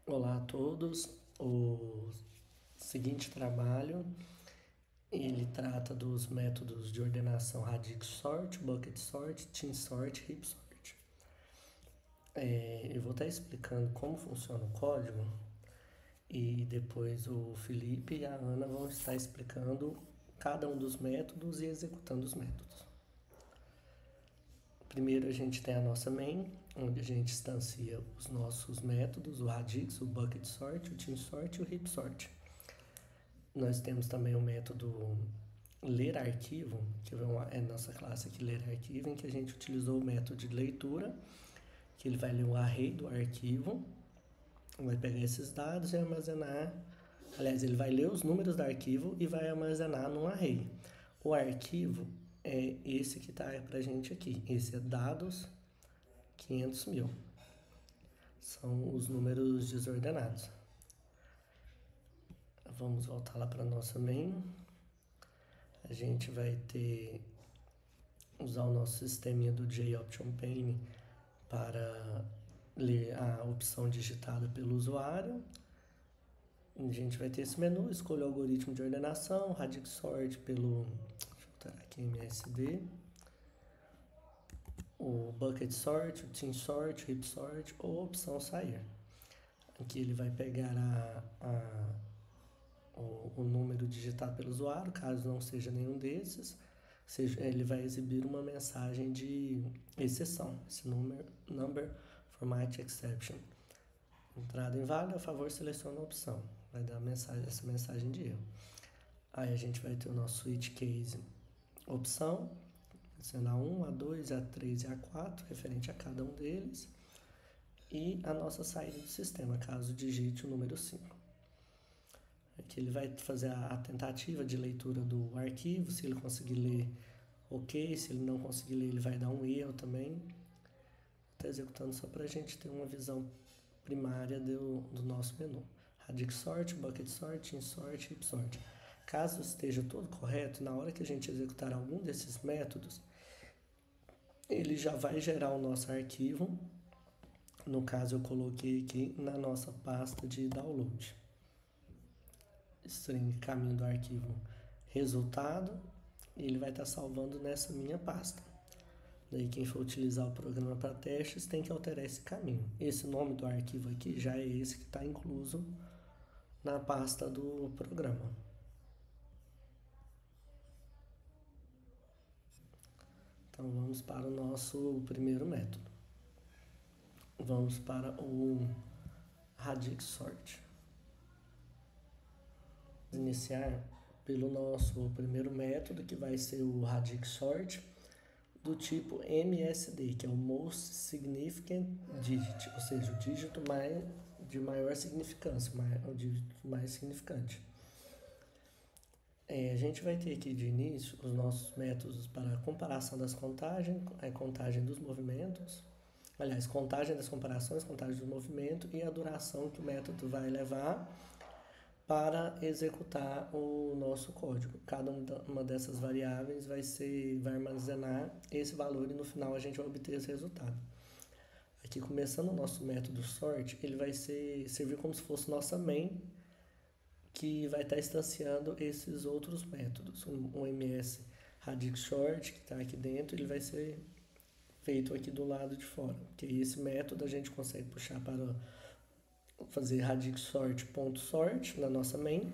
Olá a todos. O seguinte trabalho, ele trata dos métodos de ordenação radix sort, bucket sort, team sort, heap sort. Eu vou estar explicando como funciona o código e depois o Felipe e a Ana vão estar explicando cada um dos métodos e executando os métodos. Primeiro a gente tem a nossa main, onde a gente instancia os nossos métodos, o radix, o bucket sort, o team sort e o heap sort. Nós temos também o método ler arquivo, que é nossa classe aqui, ler arquivo, em que a gente utilizou o método de leitura, que ele vai ler o array do arquivo, vai pegar esses dados e armazenar. Aliás, ele vai ler os números do arquivo e vai armazenar num array. O arquivo é esse que está pra gente aqui. Esse é dados 500.000. São os números desordenados. Vamos voltar lá para nossa main. A gente vai usar o nosso sisteminha do JOptionPane para ler a opção digitada pelo usuário. A gente vai ter esse menu, escolha o algoritmo de ordenação, radix sort pelo, deixa eu botar aqui, MSD, o bucket sort, o team sort, o heap sort ou a opção sair. Aqui ele vai pegar o número digitado pelo usuário, caso não seja nenhum desses, ele vai exibir uma mensagem de exceção, esse number format exception. Entrada inválida, a favor seleciona a opção, vai dar essa mensagem de erro. Aí a gente vai ter o nosso switch case opção, sendo A1, A2, A3 e A4, referente a cada um deles, e a nossa saída do sistema, caso digite o número 5. Aqui ele vai fazer a tentativa de leitura do arquivo, se ele conseguir ler, ok, se ele não conseguir ler, ele vai dar um erro também. Está executando só para a gente ter uma visão primária do nosso menu. Radix sort, bucket sort, team sort, heap sort. Caso esteja tudo correto, na hora que a gente executar algum desses métodos, ele já vai gerar o nosso arquivo. No caso, eu coloquei aqui na nossa pasta de download. String caminho do arquivo resultado, e ele vai estar salvando nessa minha pasta. Daí quem for utilizar o programa para testes tem que alterar esse caminho. Esse nome do arquivo aqui já é esse que está incluso na pasta do programa. Então vamos para o nosso primeiro método. Vamos para o radix sort. Iniciar pelo nosso primeiro método, que vai ser o radix sort do tipo MSD, que é o Most Significant Digit, ou seja, o dígito de maior significância, o dígito mais significante. A gente vai ter aqui de início os nossos métodos para comparação das contagens, a contagem dos movimentos, aliás, contagem das comparações, contagem do movimento e a duração que o método vai levar para executar o nosso código. Cada uma dessas variáveis vai armazenar esse valor e no final a gente vai obter esse resultado. Aqui, começando o nosso método sort, ele vai servir como se fosse nossa main, que vai estar instanciando esses outros métodos. Um ms radix sort, que está aqui dentro, ele vai ser feito aqui do lado de fora, porque esse método a gente consegue puxar para fazer radix sort.sort na nossa main,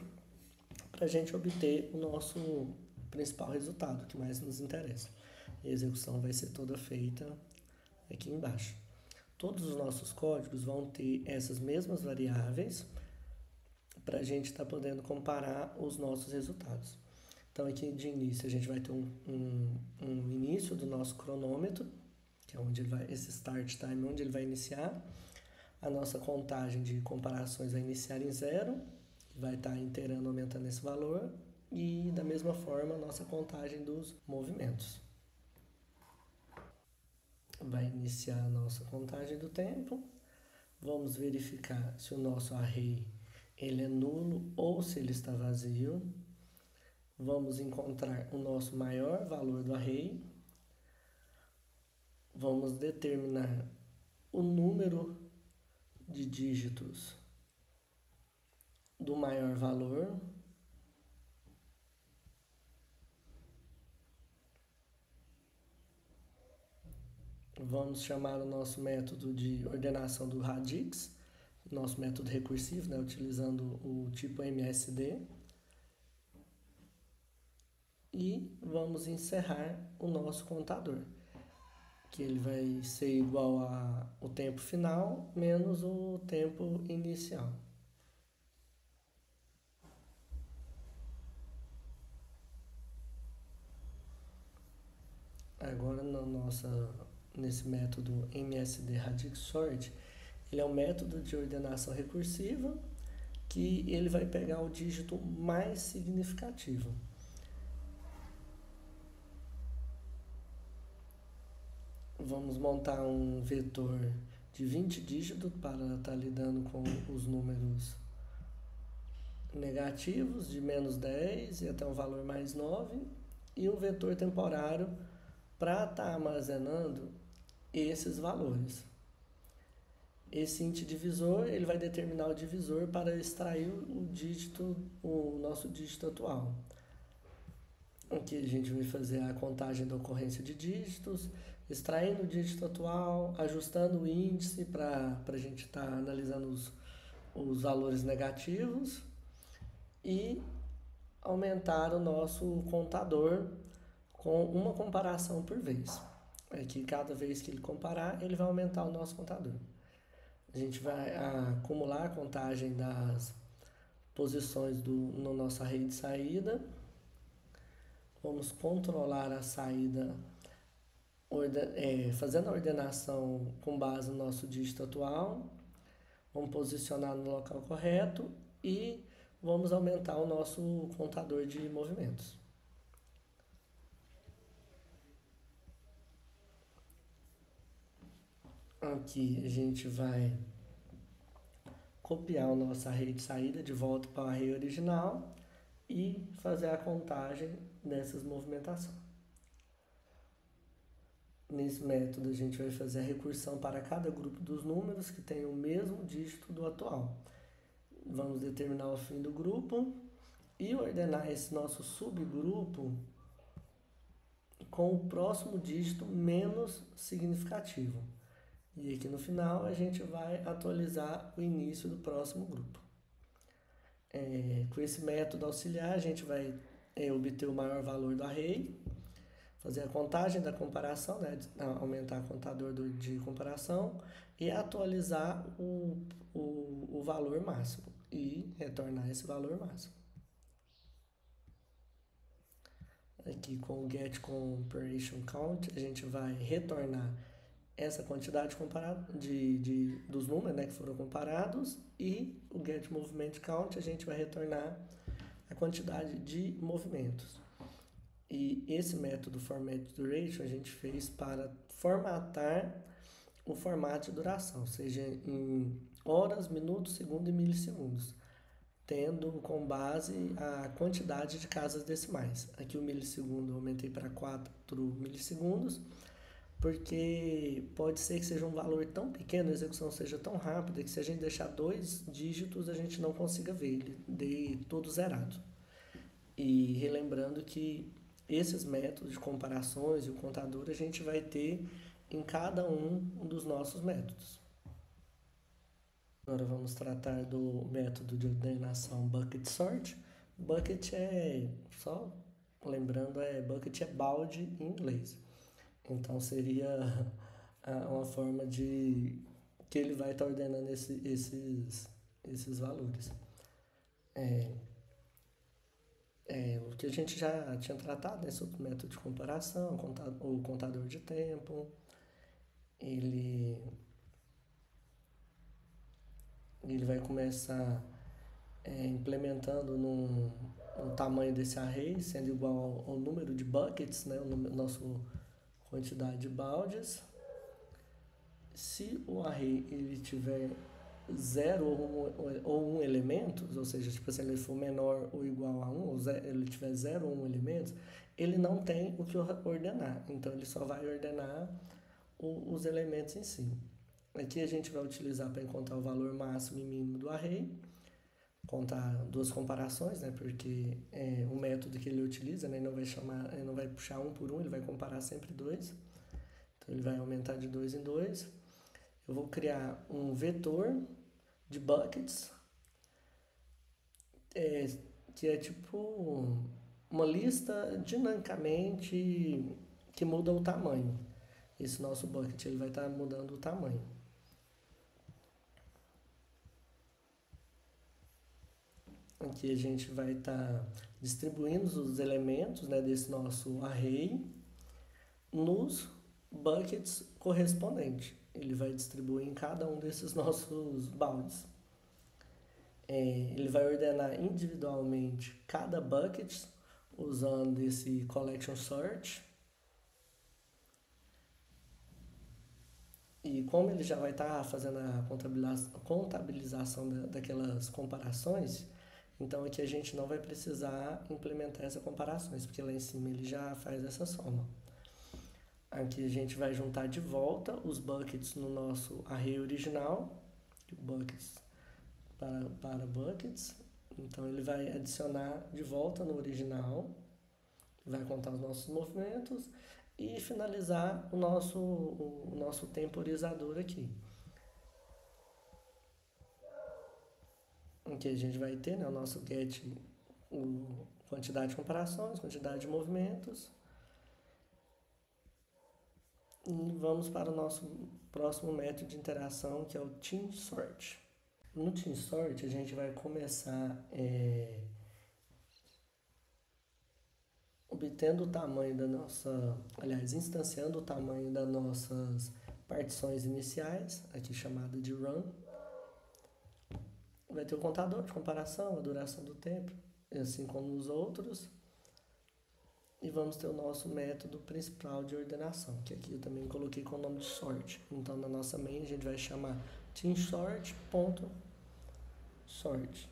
para a gente obter o nosso principal resultado, que mais nos interessa. E a execução vai ser toda feita aqui embaixo. Todos os nossos códigos vão ter essas mesmas variáveis para a gente estar podendo comparar os nossos resultados. Então aqui de início a gente vai ter um início do nosso cronômetro, que é onde ele vai, esse start time, onde ele vai iniciar. A nossa contagem de comparações vai iniciar em 0, vai estar inteirando, aumentando esse valor, e da mesma forma a nossa contagem dos movimentos. Vai iniciar a nossa contagem do tempo. Vamos verificar se o nosso array ele é nulo ou se ele está vazio. Vamos encontrar o nosso maior valor do array. Vamos determinar o número de dígitos do maior valor. Vamos chamar o nosso método de ordenação do radix, nosso método recursivo, né, utilizando o tipo MSD. E vamos encerrar o nosso contador, que ele vai ser igual ao tempo final menos o tempo inicial. Agora nesse método MSD Radix Sort, ele é um método de ordenação recursiva que ele vai pegar o dígito mais significativo. Vamos montar um vetor de 20 dígitos para estar lidando com os números negativos de menos 10 e até um valor mais 9, e um vetor temporário para estar armazenando esses valores. Esse int divisor, ele vai determinar o divisor para extrair o nosso dígito atual. Aqui a gente vai fazer a contagem da ocorrência de dígitos, extraindo o dígito atual, ajustando o índice para a gente estar analisando os valores negativos e aumentar o nosso contador com uma comparação por vez. Aqui, cada vez que ele comparar, ele vai aumentar o nosso contador. A gente vai acumular a contagem das posições na nossa rede de saída. Vamos controlar a saída fazendo a ordenação com base no nosso dígito atual. Vamos posicionar no local correto e vamos aumentar o nosso contador de movimentos. Aqui a gente vai copiar a nossa array de saída de volta para o array original e fazer a contagem dessas movimentações. Nesse método a gente vai fazer a recursão para cada grupo dos números que tem o mesmo dígito do atual. Vamos determinar o fim do grupo e ordenar esse nosso subgrupo com o próximo dígito menos significativo. E aqui no final a gente vai atualizar o início do próximo grupo. Com esse método auxiliar a gente vai obter o maior valor do array, fazer a contagem da comparação, né, aumentar o contador de comparação e atualizar o valor máximo e retornar esse valor máximo. Aqui com o getComparation_count a gente vai retornar essa quantidade comparada dos números, né, que foram comparados, e o getMovementCount a gente vai retornar a quantidade de movimentos. E esse método formatDuration a gente fez para formatar o formato de duração, seja em horas, minutos, segundos e milissegundos, tendo com base a quantidade de casas decimais. Aqui o milissegundo eu aumentei para 4 milissegundos, porque pode ser que seja um valor tão pequeno, a execução seja tão rápida, que se a gente deixar 2 dígitos a gente não consiga ver, ele dê todo zerado. E relembrando que esses métodos de comparações e o contador a gente vai ter em cada um dos nossos métodos. Agora vamos tratar do método de ordenação bucket sort. Bucket só lembrando, bucket é balde em inglês. Então seria uma forma de que ele vai estar ordenando esses valores. O que a gente já tinha tratado, né, sobre o método de comparação, o contador de tempo, ele vai começar implementando no tamanho desse array, sendo igual ao número de buckets, né, nossa quantidade de baldes. Se o array ele tiver 0 ou 1 elementos, ou seja, tipo, se ele for menor ou igual a 1, ou ele tiver 0 ou 1 elementos, ele não tem o que ordenar, então ele só vai ordenar os elementos em si. Aqui a gente vai utilizar para encontrar o valor máximo e mínimo do array. contar duas comparações, né? Porque o método que ele utiliza, né? Ele não vai puxar um por um, ele vai comparar sempre dois. Então ele vai aumentar de 2 em 2. Eu vou criar um vetor de buckets, é, que é tipo uma lista dinamicamente que muda o tamanho. Esse nosso bucket ele vai estar mudando o tamanho. Aqui a gente vai estar distribuindo os elementos, né, desse nosso array nos buckets correspondentes. Ele vai distribuir em cada um desses nossos baldes. Ele vai ordenar individualmente cada bucket usando esse collection sort. E como ele já vai estar fazendo a contabilização daquelas comparações, então aqui a gente não vai precisar implementar essas comparações, porque lá em cima ele já faz essa soma. Aqui a gente vai juntar de volta os buckets no nosso array original, buckets para buckets. Então ele vai adicionar de volta no original, vai contar os nossos movimentos e finalizar o nosso temporizador aqui. Aqui a gente vai ter, né, o nosso get, quantidade de comparações, quantidade de movimentos. E vamos para o nosso próximo método de interação, que é o team sort. No team sort a gente vai começar obtendo o tamanho da nossa, instanciando o tamanho das nossas partições iniciais, aqui chamada de run. Vai ter o contador de comparação, a duração do tempo, assim como os outros. E vamos ter o nosso método principal de ordenação, que aqui eu também coloquei com o nome de sort. Então, na nossa main, a gente vai chamar teamSort.sort.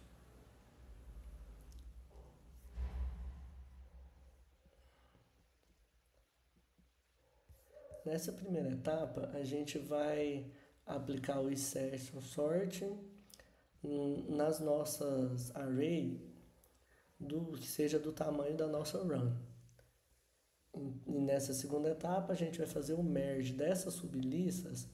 Nessa primeira etapa, a gente vai aplicar o insertion sorting nas nossas array que seja do tamanho da nossa run. E nessa segunda etapa, a gente vai fazer o merge dessas sublistas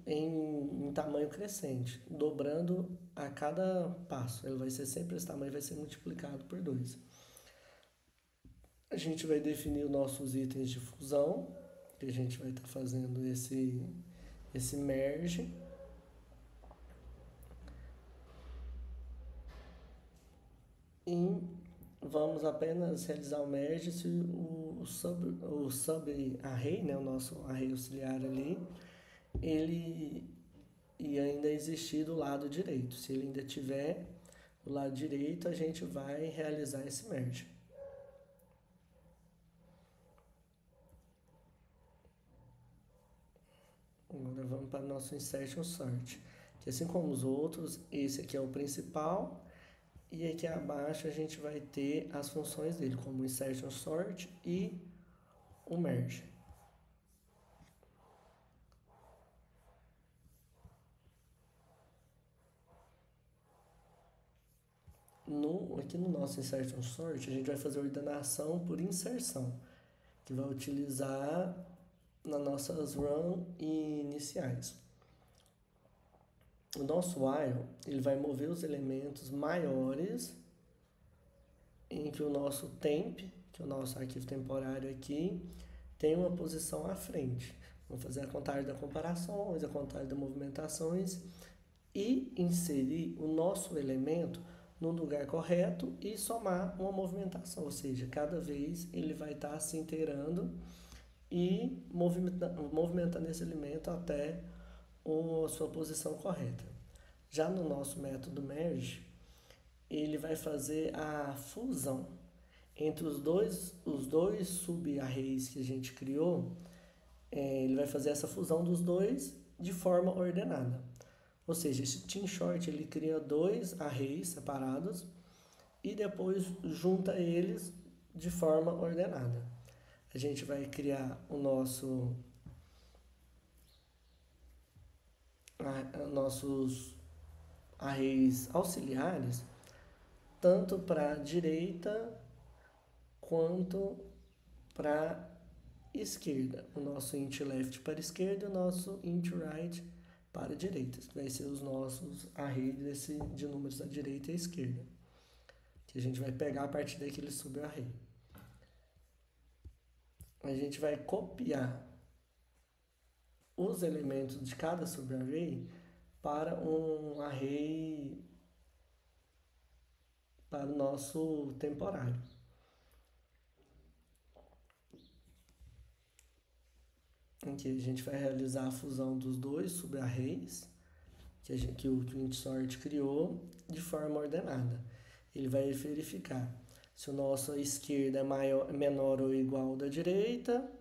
em tamanho crescente, dobrando a cada passo. Ele vai ser sempre esse tamanho, vai ser multiplicado por 2. A gente vai definir os nossos itens de fusão, que a gente vai estar fazendo esse merge. E vamos apenas realizar o merge se o sub-array, né, o nosso array auxiliar ali, ele ainda existir do lado direito. Se ele ainda tiver do lado direito, a gente vai realizar esse merge. Agora vamos para o nosso insertion sort, que assim como os outros, esse aqui é o principal, e aqui abaixo a gente vai ter as funções dele, como o insertion sort e o merge. Aqui no nosso insertion sort, a gente vai fazer ordenação por inserção, que vai utilizar nas nossas run iniciais. O nosso while, ele vai mover os elementos maiores em que o nosso temp, que é o nosso arquivo temporário aqui, tem uma posição à frente. Vamos fazer a contagem das comparações, a contagem das movimentações e inserir o nosso elemento no lugar correto e somar uma movimentação, ou seja, cada vez ele vai estar se inteirando e movimentando esse elemento até a sua posição correta. Já no nosso método merge, ele vai fazer a fusão entre os dois sub-arrays que a gente criou. Ele vai fazer essa fusão dos dois de forma ordenada. Ou seja, esse team sort ele cria dois arrays separados e depois junta eles de forma ordenada. A gente vai criar nossos arrays auxiliares, tanto para a direita quanto para a esquerda. O nosso int left para a esquerda e o nosso int right para a direita. Que vai ser os nossos arrays de números à direita e à esquerda. Que a gente vai pegar a partir daquele subarray. A gente vai copiar os elementos de cada subarray para um array para o nosso temporário. Aqui a gente vai realizar a fusão dos dois subarrays que o IntSort criou de forma ordenada. Ele vai verificar se o nosso à esquerda é menor ou igual ao da direita.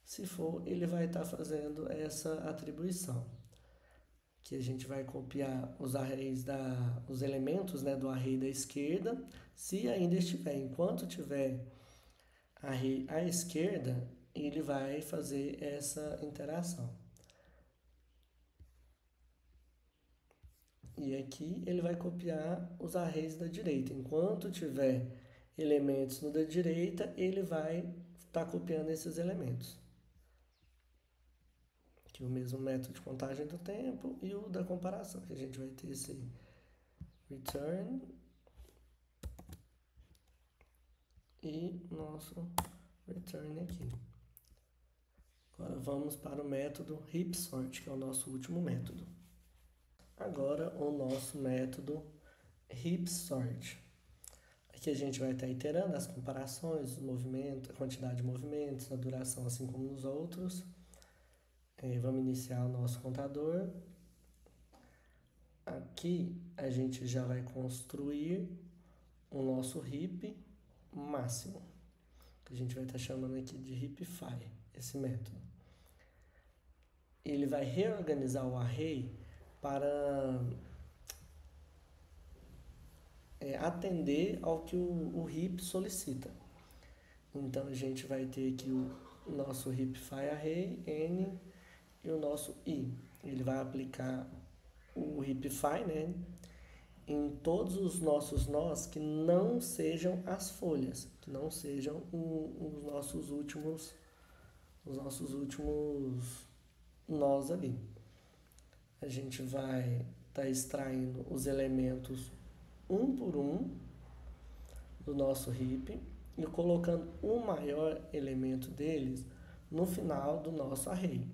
Se for, ele vai estar fazendo essa atribuição. Que a gente vai copiar os elementos, né, do array da esquerda. Se ainda estiver, enquanto tiver array à esquerda, ele vai fazer essa interação. E aqui ele vai copiar os arrays da direita. Enquanto tiver elementos no da direita, ele vai estar copiando esses elementos. Aqui o mesmo método de contagem do tempo e o da comparação, que a gente vai ter esse return e nosso return aqui. Agora vamos para o método heapSort, que é o nosso último método. Agora o nosso método heapSort. Aqui a gente vai estar iterando as comparações, os movimentos, a quantidade de movimentos, a duração, assim como nos outros. Vamos iniciar o nosso contador. Aqui a gente já vai construir o nosso heap máximo, que a gente vai estar chamando aqui de heapify, esse método. Ele vai reorganizar o array para atender ao que o heap solicita. Então a gente vai ter aqui o nosso heapify array n e o nosso i. Ele vai aplicar o heapify, né, em todos os nossos nós que não sejam as folhas, que não sejam os nossos últimos nós ali. A gente vai estar extraindo os elementos um por um do nosso heap e colocando o maior elemento deles no final do nosso array.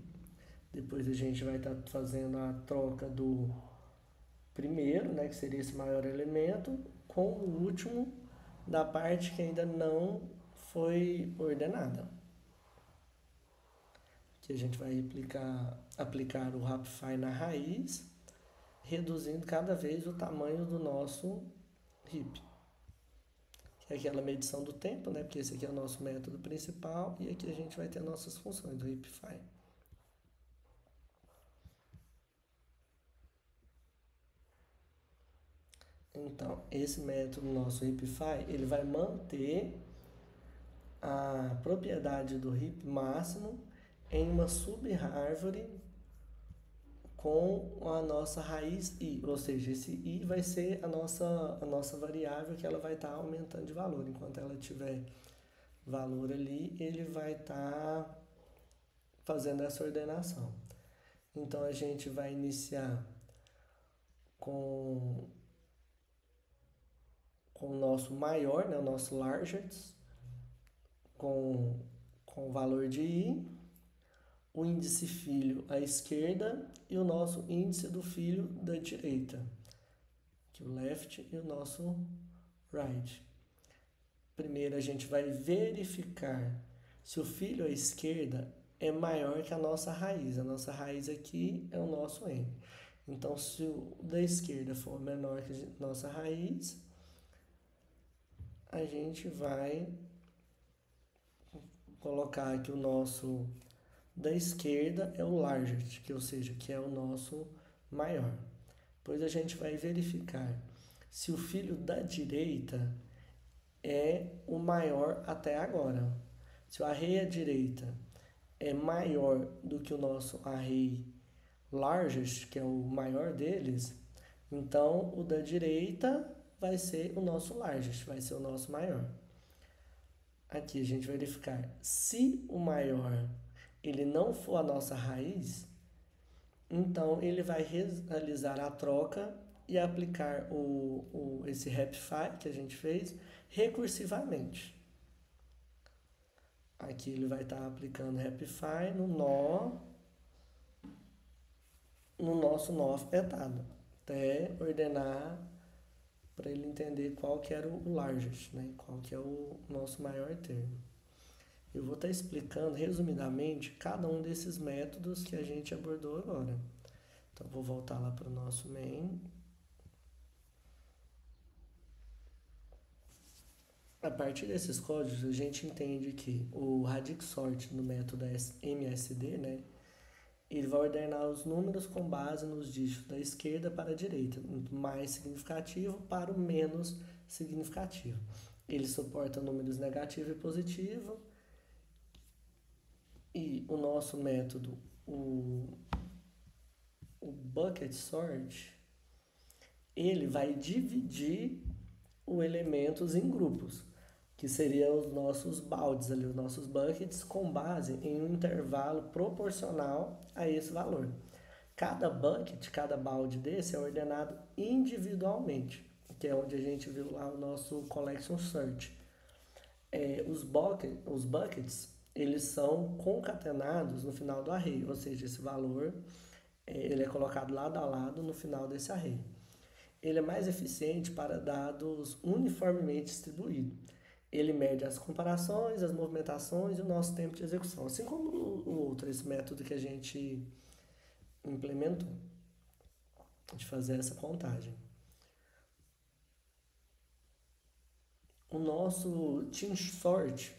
Depois a gente vai estar fazendo a troca do primeiro, né, que seria esse maior elemento, com o último da parte que ainda não foi ordenada. Que a gente vai aplicar o heapify na raiz, reduzindo cada vez o tamanho do nosso heap. Que é aquela medição do tempo, né, porque esse aqui é o nosso método principal, e aqui a gente vai ter nossas funções do heapify. Então, esse método nosso heapify, ele vai manter a propriedade do heap máximo em uma sub-árvore com a nossa raiz i, ou seja, esse i vai ser a nossa variável que ela vai estar aumentando de valor. Enquanto ela tiver valor ali, ele vai estar fazendo essa ordenação. Então, a gente vai iniciar com o nosso maior, né, o nosso largest, com o valor de i, o índice filho à esquerda e o nosso índice do filho da direita, que é o left e o nosso right. Primeiro a gente vai verificar se o filho à esquerda é maior que a nossa raiz. A nossa raiz aqui é o nosso n. Então, se o da esquerda for menor que a nossa raiz, a gente vai colocar aqui o nosso da esquerda é o largest, ou seja, que é o nosso maior. Depois a gente vai verificar se o filho da direita é o maior até agora. Se o array à direita é maior do que o nosso array largest, que é o maior deles, Então, o da direita vai ser o nosso largest, vai ser o nosso maior. Aqui a gente vai verificar se o maior ele não for a nossa raiz, então ele vai realizar a troca e aplicar esse Happify que a gente fez recursivamente. Aqui ele vai estar aplicando Happify no nosso nó afetado, até ordenar para ele entender qual que era o largest, né? Qual que é o nosso maior termo. Eu vou estar explicando resumidamente cada um desses métodos que a gente abordou agora. Então, vou voltar lá para o nosso main. A partir desses códigos, a gente entende que o radix sort no método MSD, né? Ele vai ordenar os números com base nos dígitos da esquerda para a direita, do mais significativo para o menos significativo. Ele suporta números negativo e positivo. E o nosso método, o bucket sort, ele vai dividir os elementos em grupos, que seriam os nossos baldes ali, os nossos buckets, com base em um intervalo proporcional a esse valor. Cada bucket, cada balde desse é ordenado individualmente, que é onde a gente viu lá o nosso collection search. Os buckets, eles são concatenados no final do array, ou seja, esse valor ele é colocado lado a lado no final desse array. Ele é mais eficiente para dados uniformemente distribuídos. Ele mede as comparações, as movimentações e o nosso tempo de execução, assim como o outro, esse método que a gente implementou, de fazer essa contagem. O nosso team sort,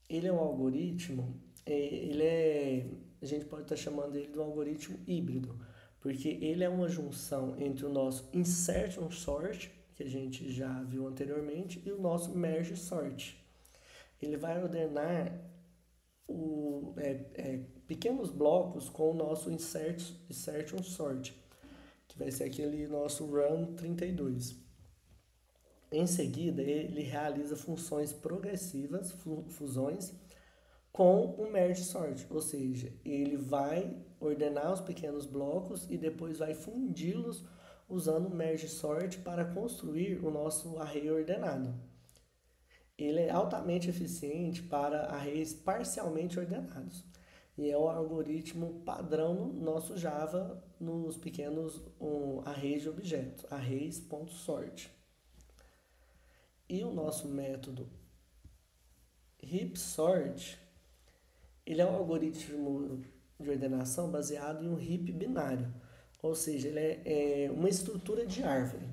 ele é um algoritmo, a gente pode estar chamando ele de um algoritmo híbrido, porque ele é uma junção entre o nosso insertion sort, que a gente já viu anteriormente, e o nosso merge sort. Ele vai ordenar pequenos blocos com o nosso insertion sort, que vai ser aquele nosso run 32. Em seguida, ele realiza funções progressivas, fusões, com o merge sort, ou seja, ele vai ordenar os pequenos blocos e depois vai fundi-los usando o merge sort para construir o nosso array ordenado. Ele é altamente eficiente para arrays parcialmente ordenados e é um algoritmo padrão no nosso Java nos pequenos arrays de objetos, arrays.sort. E o nosso método heapsort, ele é um algoritmo de ordenação baseado em um heap binário, ou seja, ele é uma estrutura de árvore.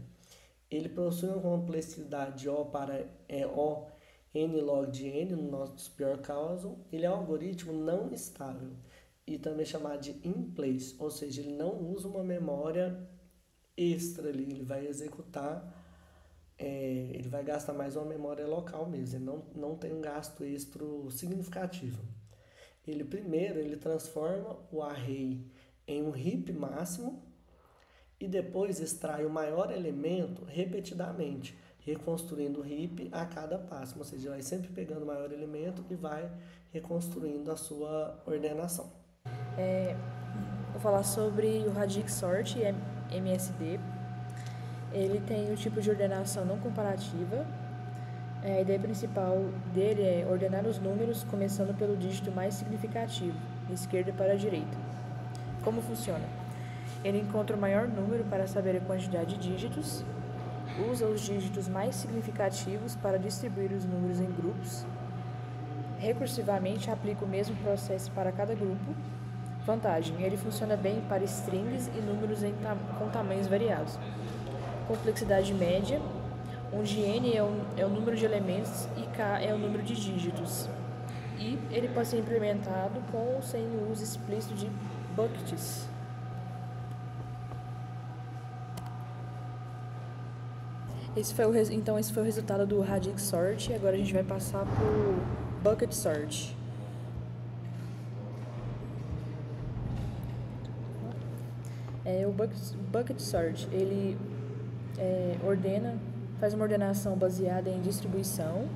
Ele possui uma complexidade de O para O n log de n, no nosso pior caso. Ele é um algoritmo não estável e também chamado de in place, ou seja, ele não usa uma memória extra ali, ele vai executar, ele vai gastar mais uma memória local mesmo, ele não tem um gasto extra significativo. Ele transforma o array em um heap máximo e depois extrai o maior elemento repetidamente, reconstruindo o heap a cada passo, ou seja, vai sempre pegando o maior elemento e vai reconstruindo a sua ordenação. Vou falar sobre o radix sort MSD. Ele tem o tipo de ordenação não comparativa. A ideia principal dele é ordenar os números começando pelo dígito mais significativo, da esquerda para a direita. Como funciona? Ele encontra o maior número para saber a quantidade de dígitos, usa os dígitos mais significativos para distribuir os números em grupos, recursivamente aplica o mesmo processo para cada grupo. Vantagem, ele funciona bem para strings e números com tamanhos variados. Complexidade média, onde n é o número de elementos e k é o número de dígitos. E ele pode ser implementado com ou sem o uso explícito de buckets. Esse foi o resultado do radix sort. Agora a gente vai passar para o bucket sort. O bucket sort, ele faz uma ordenação baseada em distribuição.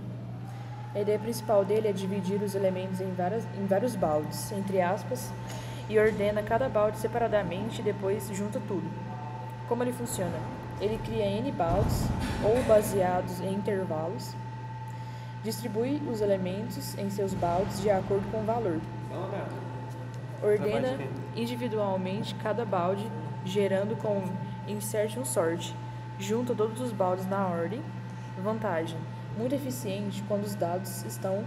A ideia principal dele é dividir os elementos em vários baldes, entre aspas, e ordena cada balde separadamente e depois junta tudo. Como ele funciona? Ele cria N baldes, ou baseados em intervalos, distribui os elementos em seus baldes de acordo com o valor. Ordena individualmente cada balde, gerando com insertion sort, junta todos os baldes na ordem. Vantagem: muito eficiente quando os dados estão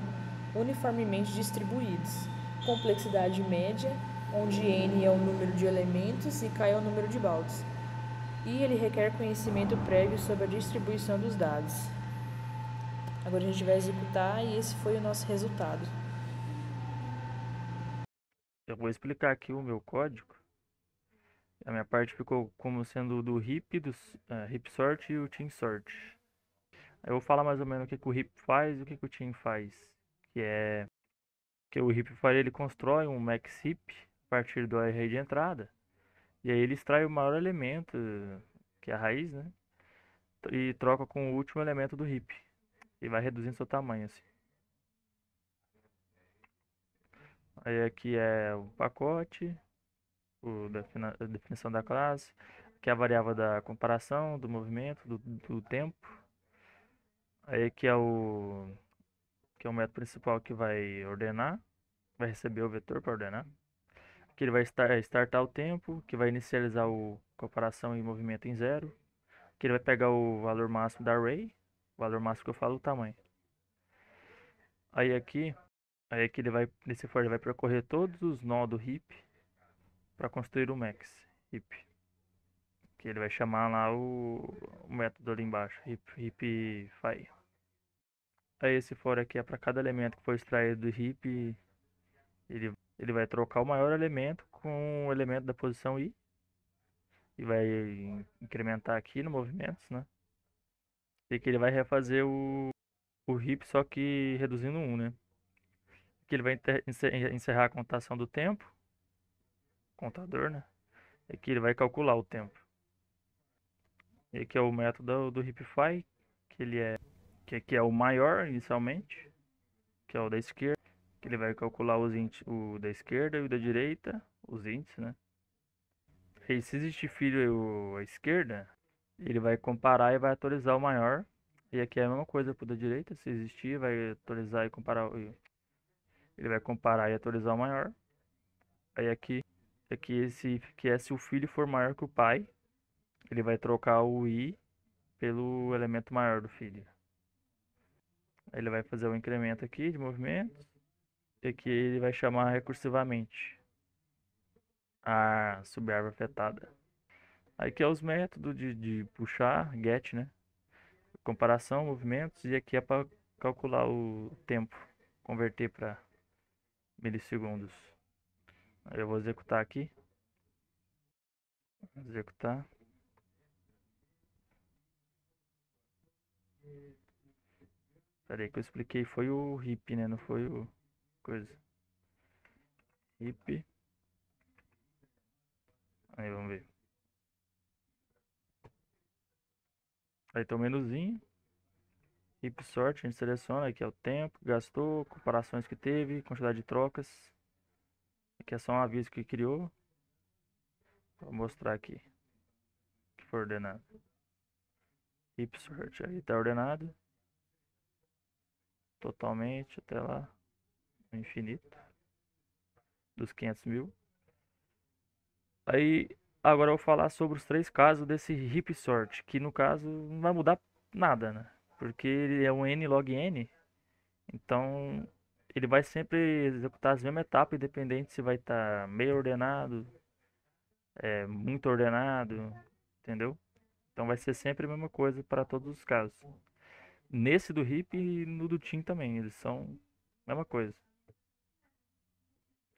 uniformemente distribuídos. Complexidade média, onde n é o número de elementos e k é o número de baldes. E ele requer conhecimento prévio sobre a distribuição dos dados. Agora a gente vai executar e esse foi o nosso resultado. Eu vou explicar aqui o meu código. A minha parte ficou como sendo do heap, heap sort e o team sort. Eu vou falar mais ou menos o que o heap faz e o que o team faz. Que o heap faz, ele constrói um max heap a partir do array de entrada. E aí ele extrai o maior elemento, que é a raiz, né? E troca com o último elemento do heap. E vai reduzindo seu tamanho assim. Aí aqui é o pacote, a definição da classe, que é a variável da comparação, do movimento, do tempo. Aí aqui é o método principal que vai ordenar, vai receber o vetor para ordenar. Aqui ele vai startar o tempo, que vai inicializar o comparação e movimento em zero. Aqui ele vai pegar o valor máximo da array, o valor máximo que eu falo, o tamanho. Aí aqui ele vai, nesse for, ele vai percorrer todos os nó do heap para construir o max heap. Que ele vai chamar lá o método ali embaixo, heapify. Aí esse for aqui é para cada elemento que foi extraído do heap, ele vai trocar o maior elemento com o elemento da posição i e vai incrementar aqui no movimentos, né? E que ele vai refazer o heap só que reduzindo 1, né? Que ele vai encerrar a contação do tempo, contador, né? E que ele vai calcular o tempo. E aqui é o método do heapify, que aqui é o maior inicialmente, que é o da esquerda, que ele vai calcular o da esquerda e o da direita, os índices, né? E se existir filho à esquerda, ele vai comparar e vai atualizar o maior. E aqui é a mesma coisa para o da direita, se existir, vai atualizar e comparar. Ele vai comparar e atualizar o maior. Aí aqui que é se o filho for maior que o pai, ele vai trocar o i pelo elemento maior do filho. Aí ele vai fazer o incremento aqui de movimentos. E aqui ele vai chamar recursivamente a subárvore afetada. Aí que é os métodos de puxar, get, né? Comparação, movimentos, e aqui é para calcular o tempo, converter para milissegundos. Aí eu vou executar aqui. Executar. Peraí que eu expliquei, foi o heap, né? Não foi o coisa. Heap. Aí vamos ver. Aí tem o menuzinho. Heap sort, a gente seleciona, aqui é o tempo que gastou, comparações que teve, quantidade de trocas. Aqui é só um aviso que criou. Vou mostrar aqui. Que foi ordenado. Heap sort, aí tá ordenado. Totalmente até lá. Infinito. Dos 500 mil. Aí agora eu vou falar sobre os três casos desse heap sort. Que no caso não vai mudar nada, né? Porque ele é um n log n. Então ele vai sempre executar as mesmas etapas, independente se vai estar meio ordenado, muito ordenado, entendeu? Então vai ser sempre a mesma coisa para todos os casos. Nesse do heap e no do team também, eles são a mesma coisa.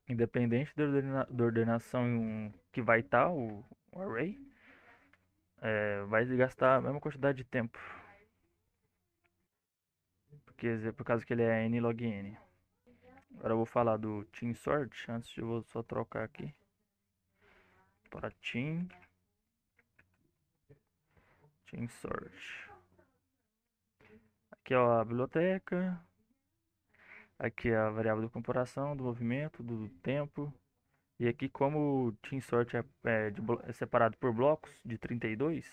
Independente da ordenação que vai estar o array, vai gastar a mesma quantidade de tempo. Porque por causa que ele é n log n. Agora eu vou falar do team sort. Antes eu vou só trocar aqui para team. Team Sort. Aqui é a biblioteca. Aqui é a variável da comparação, do movimento, do tempo. E aqui, como o Team Sort é separado por blocos de 32,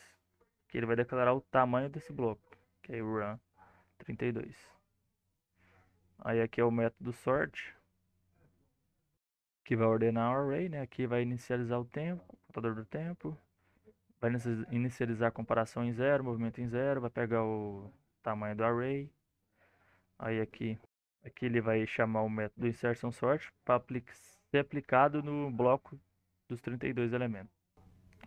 que ele vai declarar o tamanho desse bloco, que é o run 32. Aí aqui é o método sort, que vai ordenar o array, né? Aqui vai inicializar o tempo, o contador do tempo. Vai inicializar a comparação em zero, movimento em zero, vai pegar o tamanho do array. Aí aqui ele vai chamar o método insertion sort para ser aplicado no bloco dos 32 elementos.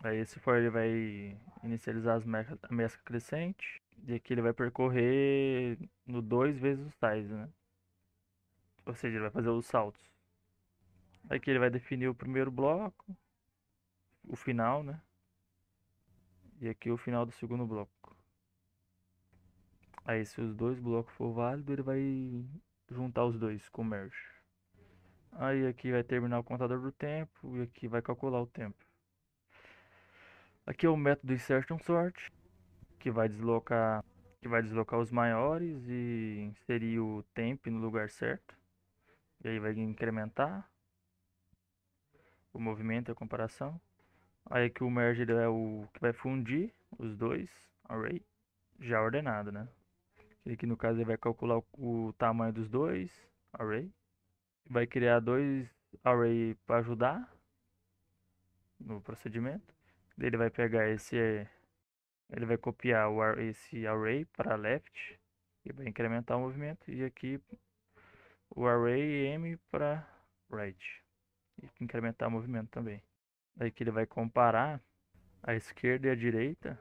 Aí se for ele vai inicializar a mescla crescente. E aqui ele vai percorrer no 2 vezes o size, né? Ou seja, ele vai fazer os saltos. Aqui ele vai definir o primeiro bloco, o final, né? E aqui o final do segundo bloco. Aí se os dois blocos for válido, ele vai juntar os dois com merge. Aí aqui vai terminar o contador do tempo e aqui vai calcular o tempo. Aqui é o método insertion sort, que vai deslocar os maiores e inserir o temp no lugar certo. E aí vai incrementar o movimento e a comparação. Aí aqui o merge é o que vai fundir os dois array já ordenado, né? E aqui no caso ele vai calcular o tamanho dos dois array. Vai criar dois array para ajudar no procedimento. Ele vai pegar ele vai copiar esse array para left e vai incrementar o movimento, e aqui o array m para right e incrementar o movimento também. Aí que ele vai comparar a esquerda e a direita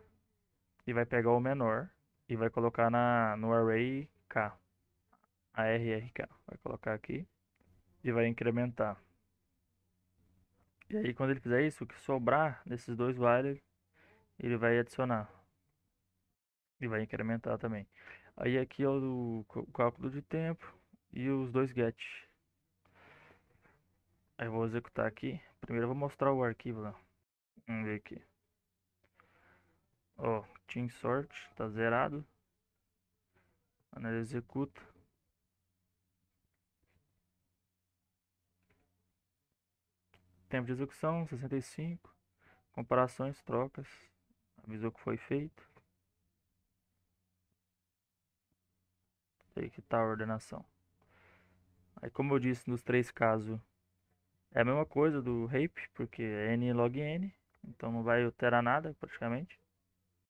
e vai pegar o menor e vai colocar no array k, arrk, vai colocar aqui e vai incrementar. E aí quando ele fizer isso, o que sobrar desses dois while, ele vai adicionar e vai incrementar também. Aí aqui é o cálculo de tempo e os dois get. Aí eu vou executar aqui. Primeiro eu vou mostrar o arquivo lá. Vamos ver aqui. Ó, team sort tá zerado. Quando ele executa. Tempo de execução 65. Comparações, trocas. Avisou que foi feito. Aí que tá a ordenação. Aí como eu disse nos três casos, é a mesma coisa do rape, porque é n log n. Então não vai alterar nada praticamente.